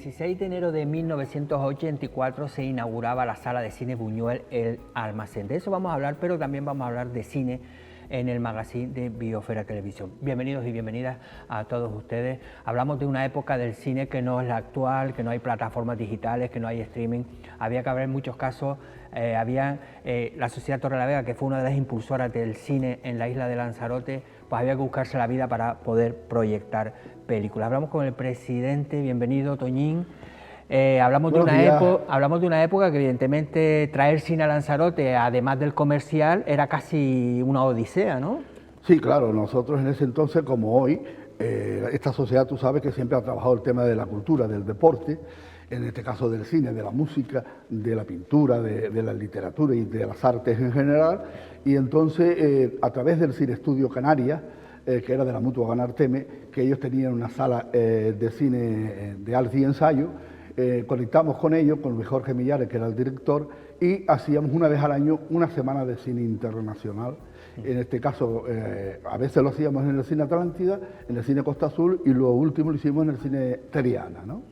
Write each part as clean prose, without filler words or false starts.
16 de enero de 1984 se inauguraba la sala de cine Buñuel El Almacén. De eso vamos a hablar, pero también vamos a hablar de cine en el magazine de Biosfera Televisión. Bienvenidos y bienvenidas a todos ustedes. Hablamos de una época del cine que no es la actual, que no hay plataformas digitales, que no hay streaming. Había que haber en muchos casos, la Sociedad Torrelavega, que fue una de las impulsoras del cine en la isla de Lanzarote, pues había que buscarse la vida para poder proyectar películas. Hablamos con el presidente, bienvenido Toñín. Hablamos de una época que evidentemente traer cine a Lanzarote, además del comercial, era casi una odisea, ¿no? Sí, claro, nosotros en ese entonces, como hoy, esta sociedad, tú sabes que siempre ha trabajado el tema de la cultura, del deporte, en este caso del cine, de la música, de la pintura, de la literatura y de las artes en general, y entonces a través del Cine Estudio Canarias, que era de la Mutua Ganarteme, que ellos tenían una sala de cine de arte y ensayo, conectamos con ellos, con Luis Jorge Millares, que era el director, y hacíamos una vez al año una semana de cine internacional. En este caso, a veces lo hacíamos en el Cine Atlántida, en el Cine Costa Azul, y lo último lo hicimos en el Cine Teriana, ¿no?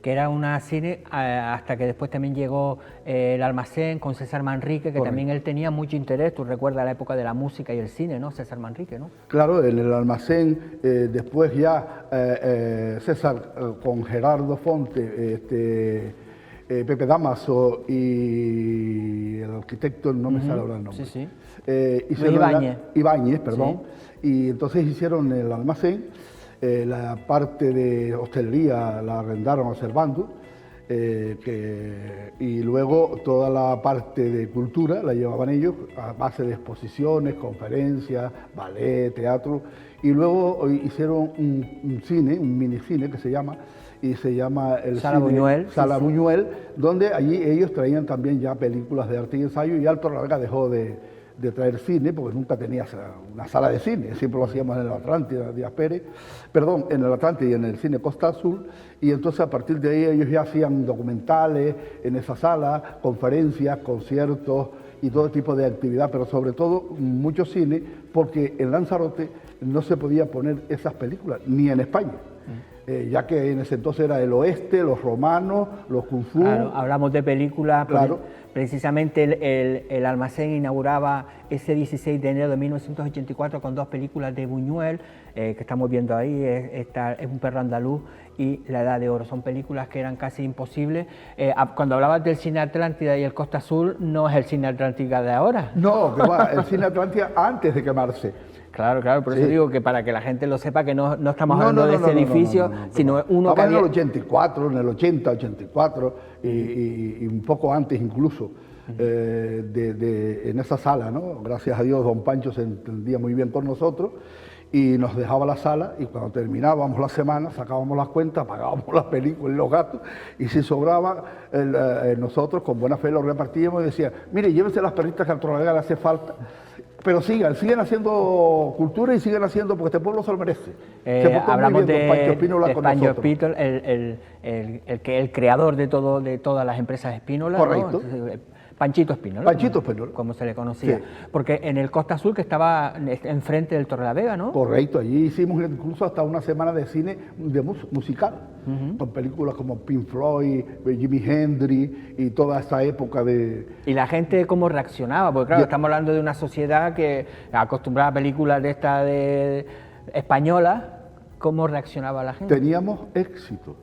Que era una cine, hasta que después también llegó El Almacén con César Manrique, que también él tenía mucho interés. Tú recuerdas la época de la música y el cine, ¿no? César Manrique, ¿no? Claro, en El Almacén, después ya César con Gerardo Fonte, Pepe Damaso y el arquitecto, no me sale ahora el nombre. Sí, sí. Ibáñez, perdón. Sí. Y entonces hicieron El Almacén. La parte de hostelería la arrendaron a Servando, y luego toda la parte de cultura la llevaban ellos a base de exposiciones, conferencias, ballet, teatro, y luego hicieron un cine, un minicine que se llama el Sala Buñuel, Sala Buñuel, donde allí ellos traían también ya películas de arte y ensayo, y Torrelavega dejó de traer cine, porque nunca tenía una sala de cine, siempre lo hacíamos en el Atlántida, Díaz Pérez, perdón, en el Atlántida y en el Cine Costa Azul, y entonces a partir de ahí ellos ya hacían documentales en esa sala, conferencias, conciertos y todo tipo de actividad, pero sobre todo mucho cine, porque en Lanzarote no se podía poner esas películas, ni en España. Ya que en ese entonces era el oeste, los romanos, los kung fu. Claro, hablamos de películas, claro. Precisamente el Almacén inauguraba ese 16 de enero de 1984 con dos películas de Buñuel, que estamos viendo ahí, es Un perro andaluz y La Edad de Oro. Son películas que eran casi imposibles. Cuando hablabas del Cine Atlántida y el Costa Azul, no es el Cine Atlántida de ahora. No, que va, el Cine Atlántida antes de quemarse. Claro, por eso digo que para que la gente lo sepa, que no estamos hablando de ese edificio, sino uno que había... en el 84, en el 80, 84, y un poco antes incluso, en esa sala, ¿no? Gracias a Dios, don Pancho se entendía muy bien con nosotros, y nos dejaba la sala, y cuando terminábamos la semana, sacábamos las cuentas, pagábamos las películas y los gastos, y si sobraba, nosotros con buena fe lo repartíamos y decíamos, mire, llévense las perritas que a Torrelavega le hace falta, pero siguen haciendo cultura y siguen haciendo, porque este pueblo se lo merece. Hablamos de Pancho Espínola, el creador de todas las empresas Espínola. Correcto. ¿No? Panchito Espínola. Panchito Espínola. Como se le conocía. Sí. Porque en el Costa Azul, que estaba enfrente del Torrelavega, ¿no? Correcto, allí hicimos incluso hasta una semana de cine musical, con películas como Pink Floyd, Jimi Hendrix y toda esa época de... ¿Y la gente cómo reaccionaba? Porque claro, estamos hablando de una sociedad que acostumbraba a películas de españolas. ¿Cómo reaccionaba la gente? Teníamos éxito.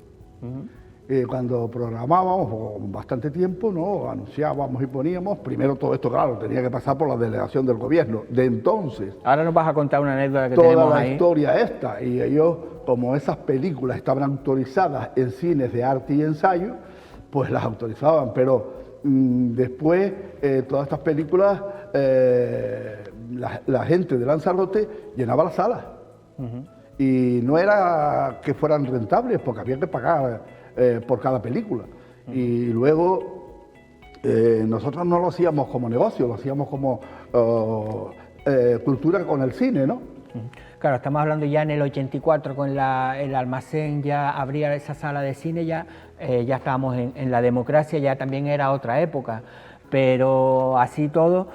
Cuando programábamos con bastante tiempo, ¿no? Anunciábamos y poníamos, primero todo esto, claro, tenía que pasar por la delegación del gobierno de entonces. Ahora nos vas a contar una anécdota que tenemos ahí. Toda la historia esta, y ellos, como esas películas estaban autorizadas en cines de arte y ensayo, pues las autorizaban, pero después todas estas películas, la gente de Lanzarote llenaba la sala. Y no era que fueran rentables, porque había que pagar por cada película. Y luego nosotros no lo hacíamos como negocio, lo hacíamos como cultura con el cine, ¿no? Claro, estamos hablando ya en el 84 con el Almacén, ya abría esa sala de cine, ya estábamos en la democracia, ya también era otra época, pero así todo,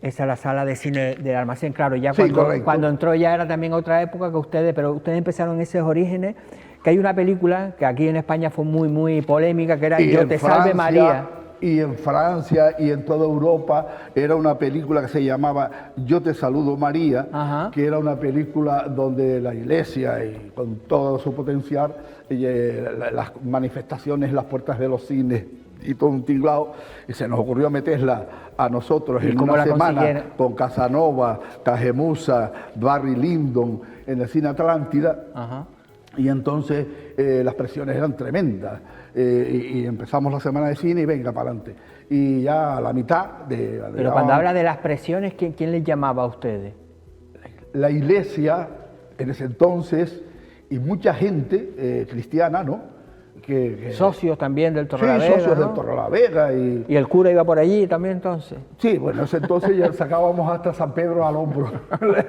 esa es la sala de cine del Almacén, claro, ya sí, cuando entró ya era también otra época que ustedes, pero ustedes empezaron esos orígenes que hay una película que aquí en España fue muy polémica, que era Y Yo en te salve María. Y en Francia y en toda Europa era una película que se llamaba Yo te saludo María, Ajá. que era una película donde la Iglesia, y con todo su potencial, las manifestaciones en las puertas de los cines y todo un tinglado, y se nos ocurrió meterla a nosotros en una semana con Casanova, Cajemusa, Barry Lyndon en el cine Atlántida. Ajá. Y entonces las presiones eran tremendas. Y empezamos la semana de cine y venga para adelante. Y ya a la mitad de... Pero cuando habla de las presiones, ¿quién les llamaba a ustedes? La Iglesia, en ese entonces, y mucha gente cristiana, ¿no? Socios también del Torrelavega. Sí, socios ¿no? del Torrelavega. ¿Y el cura iba por allí también entonces? Sí, bueno, ese entonces ya sacábamos hasta San Pedro al hombro,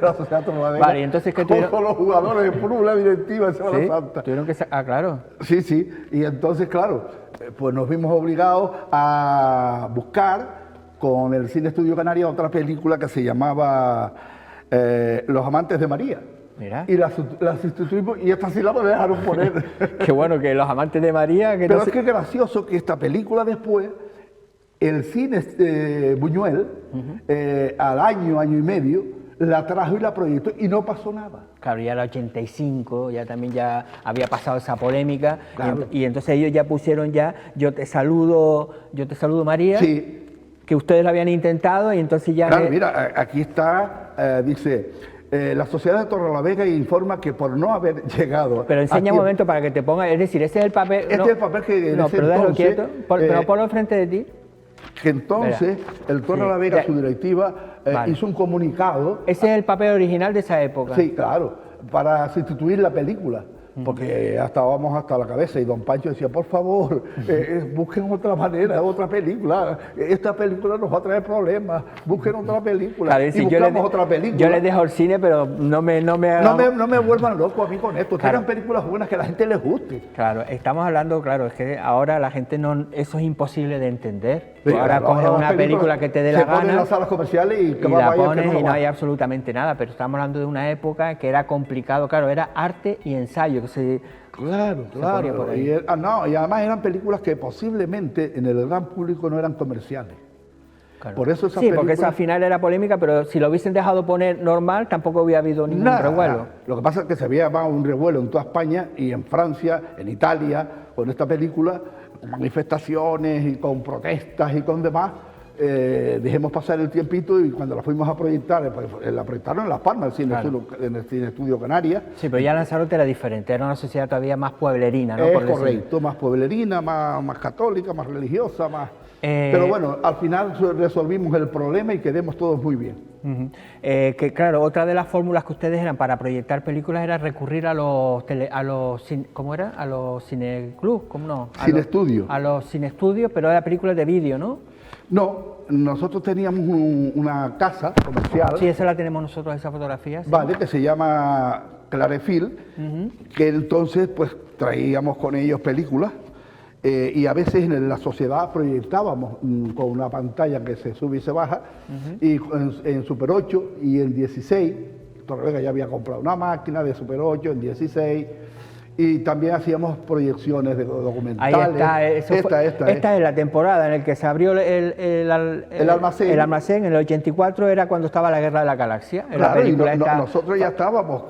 la sociedad Torrelavega. Vale, ¿y entonces qué tuvieron? Con los jugadores de fútbol, la directiva de Semana Santa. Tuvieron que claro. Sí, y entonces, claro, pues nos vimos obligados a buscar con el Cine Estudio Canaria otra película que se llamaba Los Amantes de María. Mira. Y la sustituimos, y esta sí la me dejaron poner. Qué bueno que Los Amantes de María... Que Pero no es que es gracioso que esta película después, el cine Buñuel, al año y medio, la trajo y la proyectó y no pasó nada. Claro, ya era 85, ya había pasado esa polémica, Claro. y entonces ellos ya pusieron Yo te saludo María, Sí. que ustedes lo habían intentado y entonces ya... Claro, mira, aquí está, dice... la sociedad de Torrelavega informa que por no haber llegado... Pero enseña un momento para que te ponga, es decir, ese es el papel... Este es el papel que en ese pero déjalo entonces, quieto, pero ponlo enfrente de ti. Que entonces el Torrelavega, su directiva, hizo un comunicado... Ese es el papel original de esa época. Sí, claro, para sustituir la película. Porque ya estábamos hasta la cabeza y don Pancho decía, por favor, busquen otra manera, otra película. Esta película nos va a traer problemas, busquen otra película. Claro, y buscamos otra película. Yo les dejo el cine, pero no me vuelvan loco a mí con esto. Claro. Eran películas buenas que a la gente les guste. Claro, estamos hablando, claro, es que ahora la gente no, eso es imposible de entender. Sí, Tú ahora coges una película que te dé la gana. Se ponen en las gana salas comerciales y la pones y no hay absolutamente nada, pero estamos hablando de una época que era complicado, claro, era arte y ensayo. Claro. Y además eran películas que posiblemente en el gran público no eran comerciales. Claro. Por eso sí, porque esa al final era polémica, pero si lo hubiesen dejado poner normal, tampoco hubiera habido ningún revuelo. Lo que pasa es que se había llamado un revuelo en toda España y en Francia, en Italia, con esta película, con manifestaciones y con protestas y con demás. Dejemos pasar el tiempito y cuando la fuimos a proyectar, pues, la proyectaron en Las Palmas, en el Cine Estudio Canarias. Sí, pero ya Lanzarote era diferente, era una sociedad todavía más pueblerina, ¿no? Es correcto, más pueblerina, más católica, más religiosa, más... Pero bueno, al final resolvimos el problema y quedemos todos muy bien. Que claro, otra de las fórmulas que ustedes eran para proyectar películas era recurrir a los ¿cómo era? A los cineclub, ¿cómo no? Cineestudio. A los cineestudios, pero era películas de vídeo, ¿no? No, nosotros teníamos una casa comercial. Sí, esa la tenemos nosotros, esa fotografía. ¿Sí? Vale, que se llama Clarefil, que entonces pues traíamos con ellos películas. Y a veces en la sociedad proyectábamos con una pantalla que se sube y se baja, y en Super 8 y en 16, Torrelavega ya había comprado una máquina de Super 8 en 16, y también hacíamos proyecciones de documentales. Ahí está, esta es la temporada en la que se abrió el almacén. El almacén en el 84 era cuando estaba la Guerra de la Galaxia. Claro, nosotros ya estábamos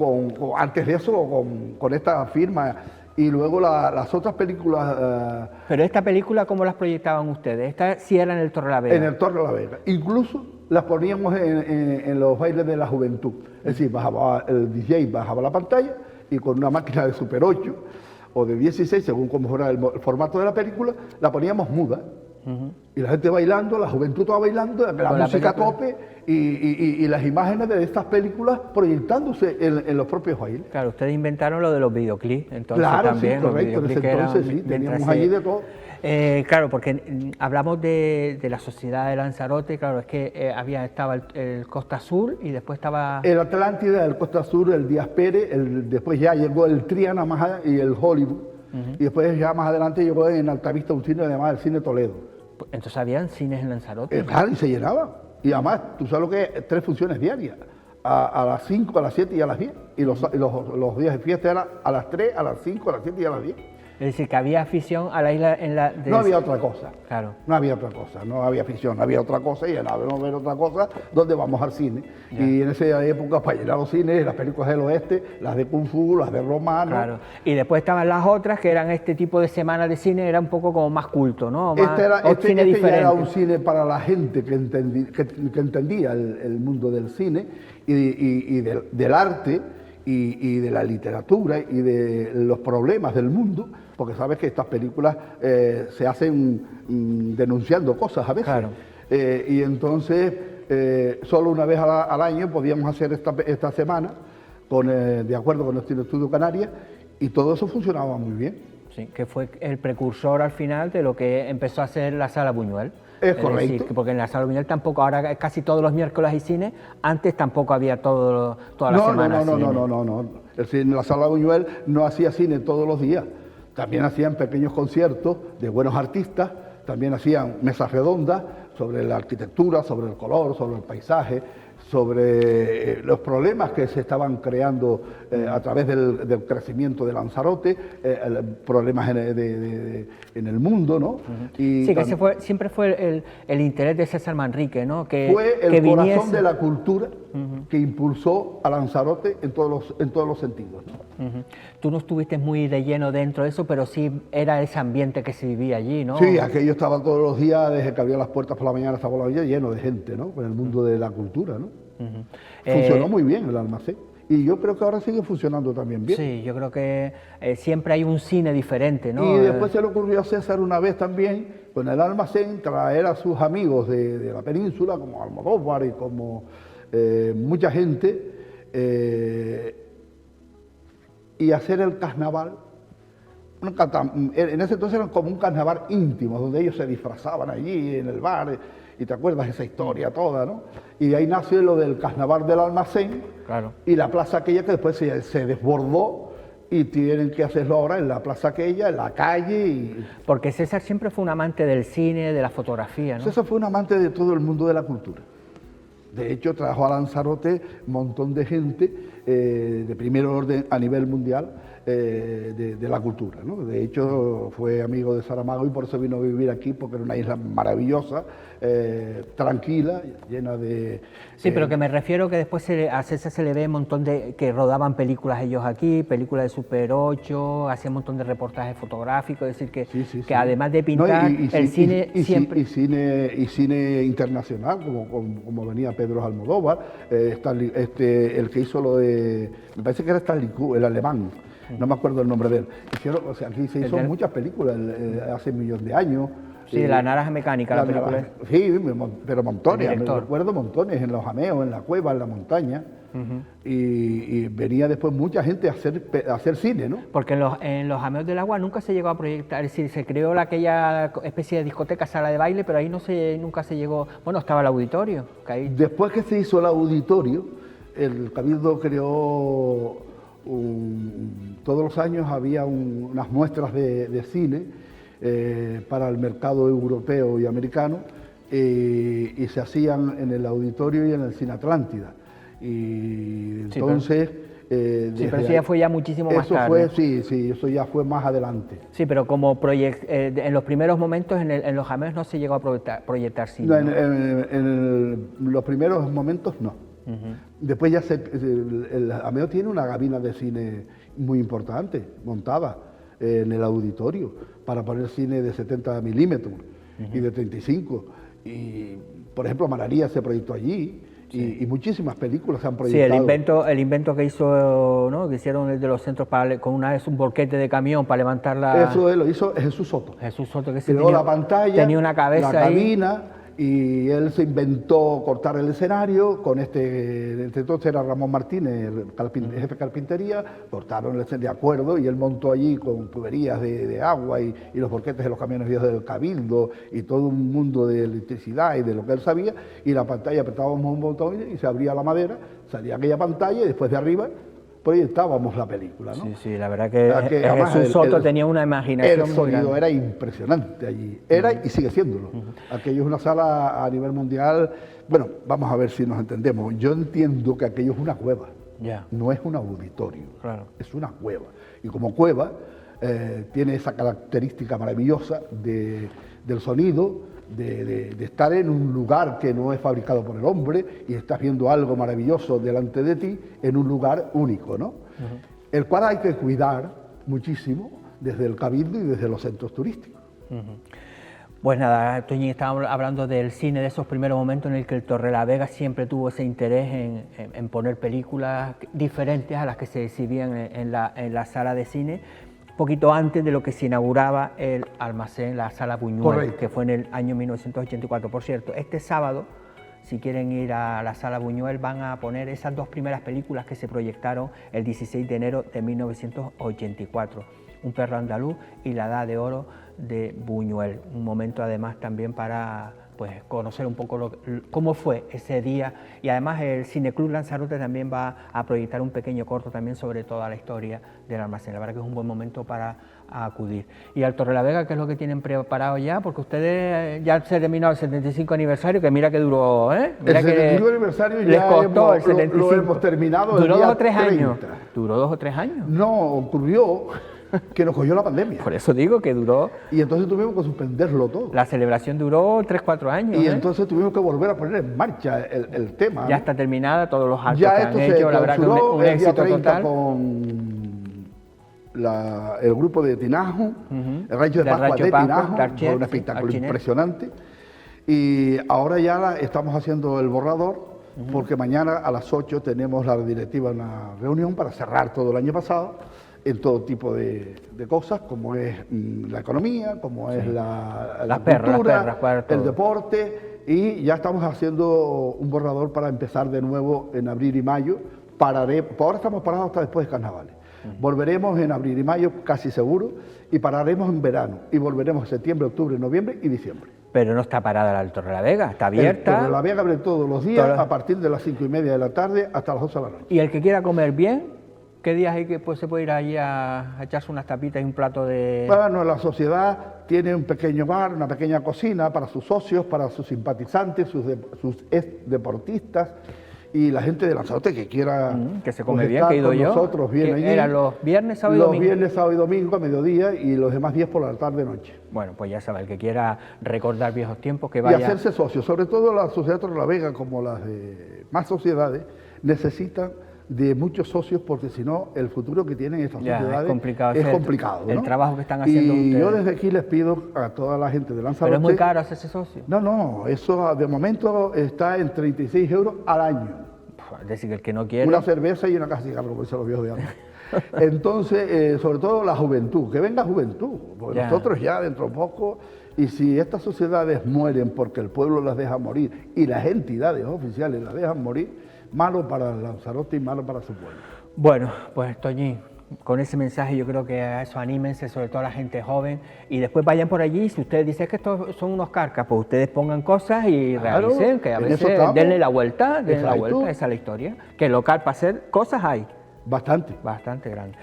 antes de eso con esta firma. Y luego las otras películas... Pero esta película, ¿cómo las proyectaban ustedes? Esta sí era en el Torrelavega. En el Torrelavega. Incluso las poníamos en los bailes de la juventud. Es decir, el DJ bajaba la pantalla y con una máquina de Super 8 o de 16, según cómo fuera el formato de la película, la poníamos muda. Y la gente bailando, la juventud toda bailando, la música a tope y las imágenes de estas películas proyectándose en los propios bailes. Claro, ustedes inventaron lo de los videoclips, entonces claro, también. Sí, correcto, entonces sí, teníamos allí de todo. Claro, porque hablamos de la sociedad de Lanzarote, claro, es que estaba el Costa Sur y después estaba... El Atlántida, el Costa Sur, el Díaz Pérez, después ya llegó el Triana más allá y el Hollywood. Y después ya más adelante llegó en Altavista un cine llamado el Cine Toledo. Entonces habían cines en Lanzarote. Claro, y se llenaba. Y además, tú sabes lo que es 3 funciones diarias. a las 5, a las 7 y a las 10. Y los días de fiesta eran a las 3, a las 5, a las 7 y a las 10. Es decir, que había afición a la isla No había otra cosa. Claro. No había otra cosa, no había afición, no había otra cosa y al no ver otra cosa, ¿dónde vamos al cine? Ya. Y en esa época, para llenar los cines, las películas del oeste, las de Kung Fu, las de Romano. Claro. Y después estaban las otras, que eran este tipo de semana de cine, era un poco como más culto, ¿no? Más, Este ya era un cine para la gente que entendía el mundo del cine y del arte y de la literatura y de los problemas del mundo, porque sabes que estas películas se hacen denunciando cosas a veces. Claro. Y entonces, solo una vez al año podíamos hacer esta semana, de acuerdo con el Estudio Canarias, y todo eso funcionaba muy bien. Sí, que fue el precursor al final de lo que empezó a ser la Sala Buñuel. Es correcto. Decir, porque en la Sala Buñuel tampoco, ahora casi todos los miércoles hay cine, antes tampoco había toda la semana cine. No. La Sala Buñuel no hacía cine todos los días, también hacían pequeños conciertos de buenos artistas, también hacían mesas redondas sobre la arquitectura, sobre el color, sobre el paisaje, sobre los problemas que se estaban creando a través del crecimiento de Lanzarote, problemas en el mundo, ¿no? Sí, que siempre fue el interés de César Manrique, ¿no? Fue el corazón de la cultura que impulsó a Lanzarote en todos los sentidos, ¿no? Tú no estuviste muy de lleno dentro de eso, pero sí era ese ambiente que se vivía allí, ¿no? Sí, aquello estaba todos los días, desde que abría las puertas por la mañana hasta por la noche, lleno de gente, ¿no? Con el mundo de la cultura, ¿no? Funcionó muy bien el almacén. Y yo creo que ahora sigue funcionando también bien. Sí, yo creo que siempre hay un cine diferente, ¿no? Y después se le ocurrió a César una vez también, con el almacén, traer a sus amigos de la península, como Almodóvar y como mucha gente, y hacer el carnaval. En ese entonces era como un carnaval íntimo, donde ellos se disfrazaban allí en el bar, y te acuerdas esa historia toda, ¿no? Y de ahí nació lo del carnaval del almacén, claro. Y la plaza aquella que después se desbordó y tienen que hacerlo ahora en la plaza aquella, en la calle. Porque César siempre fue un amante del cine, de la fotografía, ¿no? César fue un amante de todo el mundo de la cultura. De hecho, trajo a Lanzarote un montón de gente de primer orden a nivel mundial de la cultura, ¿no? De hecho, fue amigo de Saramago y por eso vino a vivir aquí, porque era una isla maravillosa, tranquila, llena de... Sí, pero que me refiero que después a César se le ve un montón de... que rodaban películas ellos aquí, películas de Super 8, hacía un montón de reportajes fotográficos, es decir, que además de pintar, el cine siempre... Y cine internacional, como venía Pedro Almodóvar, el que hizo lo de... me parece que era Stanley Kubrick, el alemán, no me acuerdo el nombre de él. Aquí se hizo muchas películas hace un millón de años. Sí, La Naranja Mecánica, la película. Sí, pero montones, me recuerdo montones, en los jameos, en la cueva, en la montaña. Y venía después mucha gente a hacer cine, ¿no? Porque en los jameos del agua nunca se llegó a proyectar, es decir, se creó aquella especie de discoteca, sala de baile, pero ahí nunca se llegó, bueno, estaba el auditorio. Que ahí... Después que se hizo el auditorio, el Cabildo creó, todos los años había unas muestras de cine para el mercado europeo y americano, y se hacían en el auditorio y en el Cine Atlántida. Y entonces... Sí, pero eso ya fue muchísimo más tarde. Sí, eso ya fue más adelante. Sí, pero como en los primeros momentos en los jameos no se llegó a proyectar cine. No, en los primeros momentos no. Después ya el jameo tiene una cabina de cine muy importante, montada en el auditorio, para poner cine de 70 milímetros y de 35. Y, por ejemplo, Mararía se proyectó allí. Y muchísimas películas se han proyectado. Sí, el invento que hizo, ¿no? Que hicieron desde los centros con un volquete de camión para levantar la... Eso lo hizo Jesús Soto. Jesús Soto, que creó la pantalla, tenía una cabeza la cabina, y él se inventó cortar el escenario con entonces era Ramón Martínez, el jefe de carpintería, cortaron el escenario de acuerdo y él montó allí con tuberías de agua y los volquetes de los camiones viejos del Cabildo y todo un mundo de electricidad y de lo que él sabía, y la pantalla apretábamos un botón y se abría la madera, salía aquella pantalla y después de arriba proyectábamos la película, ¿no? Sí, sí, la verdad que además Jesús Soto tenía una imaginación el muy sonido grande. era impresionante allí, era y sigue siéndolo. Aquello es una sala a nivel mundial, bueno, vamos a ver si nos entendemos. Yo entiendo que aquello es una cueva, Ya. no es un auditorio, Claro. es una cueva. Y como cueva tiene esa característica maravillosa del sonido, de estar en un lugar que no es fabricado por el hombre y estás viendo algo maravilloso delante de ti en un lugar único, ¿no? El cual hay que cuidar muchísimo desde el Cabildo y desde los centros turísticos. Pues nada, Toñín, estábamos hablando del cine, de esos primeros momentos en el que el Torrelavega siempre tuvo ese interés en poner películas diferentes a las que se exhibían en la sala de cine, un poquito antes de lo que se inauguraba el almacén, la sala Buñuel, Correcto. que fue en el año 1984. Por cierto, este sábado, si quieren ir a la sala Buñuel, van a poner esas dos primeras películas que se proyectaron el 16 de enero de 1984, Un perro andaluz y La Edad de Oro de Buñuel. Un momento además también para pues, conocer un poco cómo fue ese día, y además el Cineclub Lanzarote también va a proyectar un pequeño corto también sobre toda la historia del almacén. La verdad que es un buen momento para acudir. Y al Torrelavega, ¿qué es lo que tienen preparado ya? Porque ustedes ya se terminó el 75 aniversario, que mira que duró, ¿eh? Mira El que 75 aniversario les ya costó el lo 75. hemos terminado el ¿Duró día 2 o 3 años? 30. ¿Duró 2 o 3 años? No, ocurrió que nos cogió la pandemia Por eso digo que duró, y entonces tuvimos que suspenderlo todo. la celebración duró 3 o 4 años. Y ¿eh? entonces tuvimos que volver a poner en marcha el tema. Ya ¿no? está terminada, todos los actos Ya que esto han se hecho, la verdad que clausuró un el día éxito 30 total. con el grupo de Tinajo, el rancho de Del Pascua Rancho de Pascua, Tinajo, de Archet, fue un espectáculo Archinet. impresionante. Y ahora ya estamos haciendo el borrador, porque mañana a las 8 tenemos la directiva una reunión para cerrar todo el año pasado en todo tipo de cosas, como es la economía, como es la Las perras, cultura, cuadra todo. el deporte, y ya estamos haciendo un borrador para empezar de nuevo en abril y mayo. Ahora estamos parados hasta después de carnavales. Volveremos en abril y mayo, casi seguro, y pararemos en verano, y volveremos en septiembre, octubre, noviembre y diciembre. Pero no está parada la Torrelavega, está abierta. La Vega abre todos los días, a partir de las 5:30 de la tarde hasta las 8 de la noche. Y el que quiera comer bien, ¿qué días hay que pues, se puede ir allí a echarse unas tapitas y un plato de...? Bueno, la sociedad tiene un pequeño bar, una pequeña cocina para sus socios, para sus simpatizantes, sus ex deportistas y la gente de Lanzarote que quiera que se come pues, bien, estar que he ido con yo. nosotros, bien Que allí. eran los viernes, sábado y Los domingo. viernes, sábado y domingo a mediodía y los demás días por la tarde-noche. Bueno, pues ya sabe, el que quiera recordar viejos tiempos, que Y vaya... hacerse socio, sobre todo la sociedad Torrelavega, como las de más sociedades, necesitan de muchos socios porque si no el futuro que tienen estas Ya, sociedades es complicado, es ¿no? complicado, El ¿no? trabajo que están haciendo y yo ustedes. desde aquí les pido a toda la gente de Lanzarote... Pero es muy caro hacerse socio. No, eso de momento está en 36 euros al año. Es decir, que el que no quiere... Una cerveza y una caja de cigarro, como dicen los viejos de antes. Entonces, sobre todo la juventud, que venga juventud, porque Ya. nosotros ya dentro de poco, y si estas sociedades mueren porque el pueblo las deja morir y las entidades oficiales las dejan morir, malo para Lanzarote y malo para su pueblo. Bueno, pues Toñín, con ese mensaje yo creo que a eso anímense, sobre todo a la gente joven, y después vayan por allí. Si ustedes dicen que estos son unos carcas, pues ustedes pongan cosas y Claro, realicen, que a en veces eso estamos. denle la vuelta, Exacto. esa es la historia. Que local para hacer cosas hay, Bastante. bastante grande.